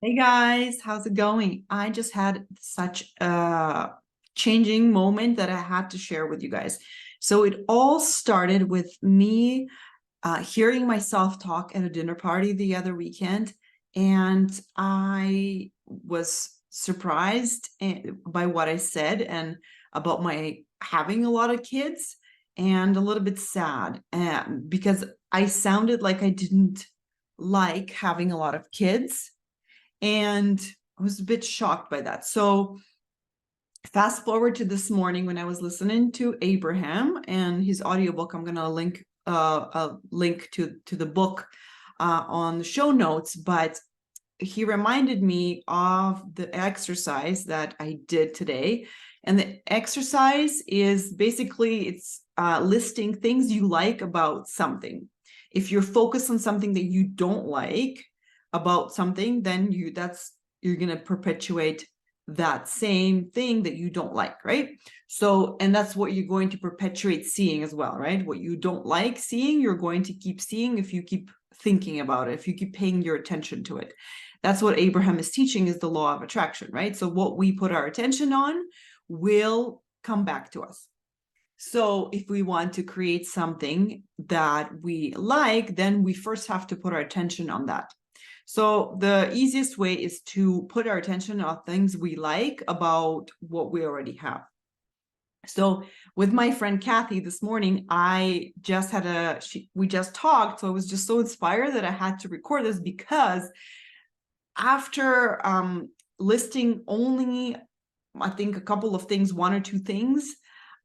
Hey guys, how's it going? I just had such a changing moment that I had to share with you guys. So it all started with me hearing myself talk at a dinner party the other weekend, and I was surprised by what I said and about my having a lot of kids, and a little bit sad because I sounded like I didn't like having a lot of kids, and I was a bit shocked by that. So fast forward to this morning when I was listening to Abraham and his audiobook. I'm going to link a link to the book on the show notes, but he reminded me of the exercise that I did today. And the exercise is basically, it's listing things you like about something. If you're focused on something that you don't like about something, then you're going to perpetuate that same thing that you don't like, right? So, and that's what you're going to perpetuate seeing as well, right? What you don't like seeing, you're going to keep seeing if you keep thinking about it, if you keep paying your attention to it. That's what Abraham is teaching, is the law of attraction, right? So what we put our attention on will come back to us. So if we want to create something that we like, then we first have to put our attention on that. So the easiest way is to put our attention on things we like about what we already have. So with my friend Kathy this morning, I just had we just talked. So I was just so inspired that I had to record this, because after listing only, I think, a couple of things, one or two things,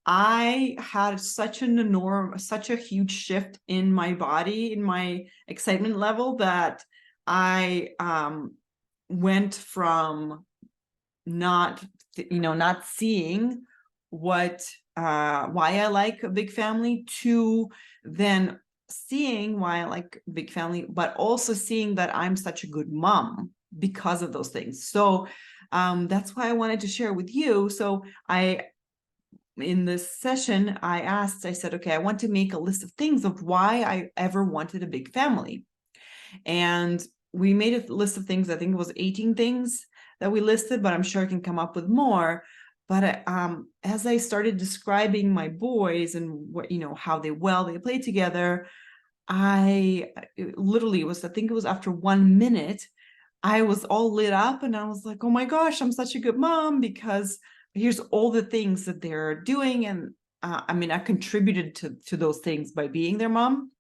I had such a huge shift in my body, in my excitement level, that I went from not seeing why I like a big family, to then seeing why I like a big family, but also seeing that I'm such a good mom because of those things. So that's why I wanted to share with you. So in this session, I said, okay, I want to make a list of things of why I ever wanted a big family. And we made a list of things. I think it was 18 things that we listed, but I'm sure I can come up with more. But as I started describing my boys and what, how they play together, I think it was after 1 minute, I was all lit up, and I was like, oh my gosh, I'm such a good mom, because here's all the things that they're doing. And I contributed to those things by being their mom.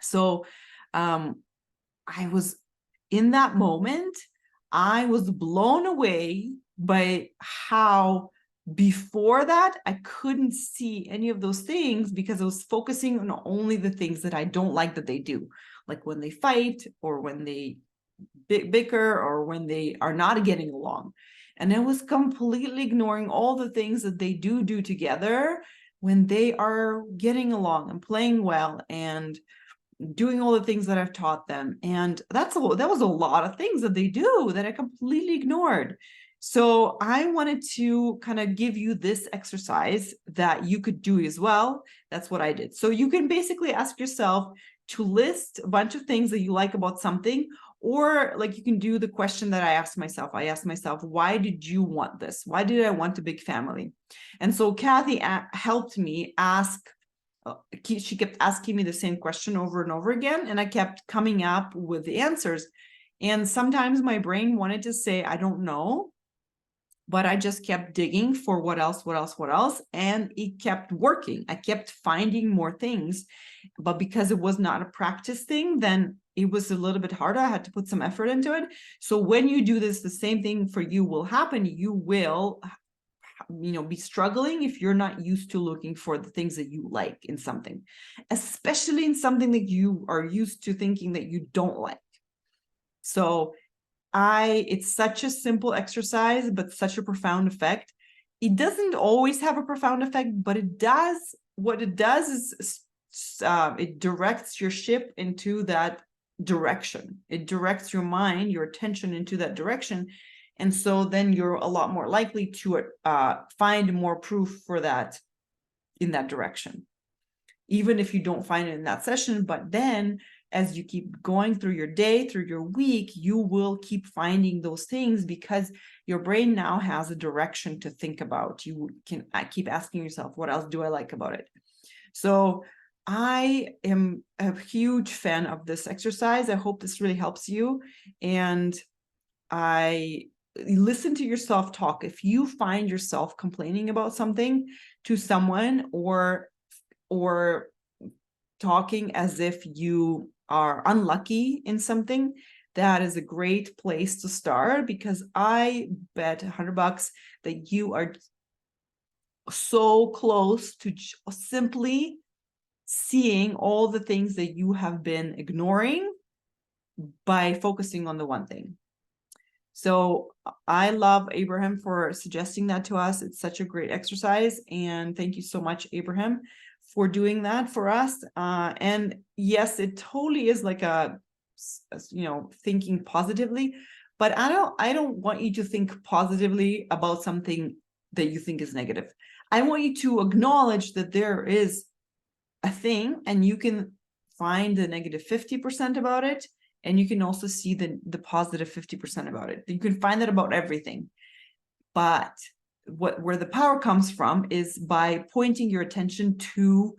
So um, I was, in that moment, I was blown away by how before that I couldn't see any of those things, because I was focusing on only the things that I don't like that they do, like when they fight, or when they bicker, or when they are not getting along. And I was completely ignoring all the things that they do together when they are getting along and playing well and doing all the things that I've taught them. And that was a lot of things that they do that I completely ignored. So I wanted to kind of give you this exercise that you could do as well. That's what I did. So you can basically ask yourself to list a bunch of things that you like about something, or like you can do the question that I asked myself. I asked myself, why did you want this? Why did I want a big family? And so Kathy helped me ask. She kept asking me the same question over and over again, and I kept coming up with the answers. And sometimes my brain wanted to say, I don't know, but I just kept digging for what else, and it kept working. I kept finding more things, but because it was not a practice thing, then it was a little bit harder. I had to put some effort into it. So when you do this, the same thing for you will happen. You will be struggling if you're not used to looking for the things that you like in something, especially in something that you are used to thinking that you don't like. So it's such a simple exercise, but such a profound effect. It doesn't always have a profound effect, but it does. What it does is it directs your ship into that direction. It directs your mind, your attention into that direction. And so then you're a lot more likely to find more proof for that in that direction, even if you don't find it in that session. But then as you keep going through your day, through your week, you will keep finding those things because your brain now has a direction to think about. You can keep asking yourself, what else do I like about it? So I am a huge fan of this exercise. I hope this really helps you. And I listen to your self-talk. If you find yourself complaining about something to someone or talking as if you are unlucky in something, that is a great place to start, because I bet $100 that you are so close to simply seeing all the things that you have been ignoring by focusing on the one thing. So I love Abraham for suggesting that to us. It's such a great exercise. And thank you so much, Abraham, for doing that for us. And yes, it totally is like thinking positively, but I don't want you to think positively about something that you think is negative. I want you to acknowledge that there is a thing, and you can find the negative 50% about it, and you can also see the positive 50% about it. You can find that about everything. But where the power comes from is by pointing your attention to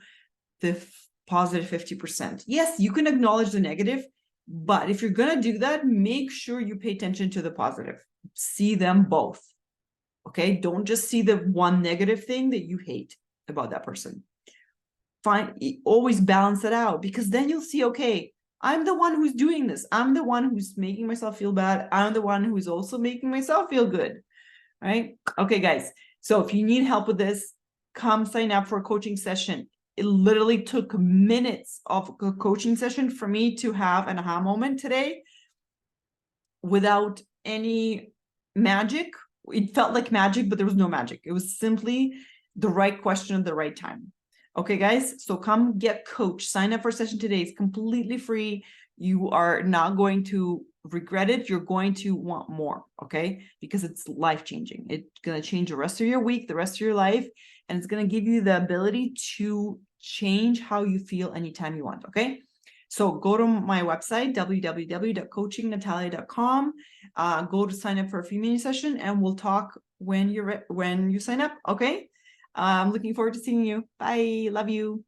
the positive 50%. Yes, you can acknowledge the negative, but if you're going to do that, make sure you pay attention to the positive. See them both. Okay? Don't just see the one negative thing that you hate about that person. Always balance it out, because then you'll see, okay, I'm the one who's doing this. I'm the one who's making myself feel bad. I'm the one who's also making myself feel good. Right? Okay, guys. So if you need help with this, come sign up for a coaching session. It literally took minutes of a coaching session for me to have an aha moment today without any magic. It felt like magic, but there was no magic. It was simply the right question at the right time. Okay, guys, so come get coached. Sign up for a session today. It's completely free. You are not going to regret it. You're going to want more, okay? Because it's life-changing. It's going to change the rest of your week, the rest of your life, and it's going to give you the ability to change how you feel anytime you want, okay? So go to my website, www.coachingnatalia.com. Go to sign up for a free mini session, and we'll talk when you sign up, okay? I'm looking forward to seeing you. Bye. Love you.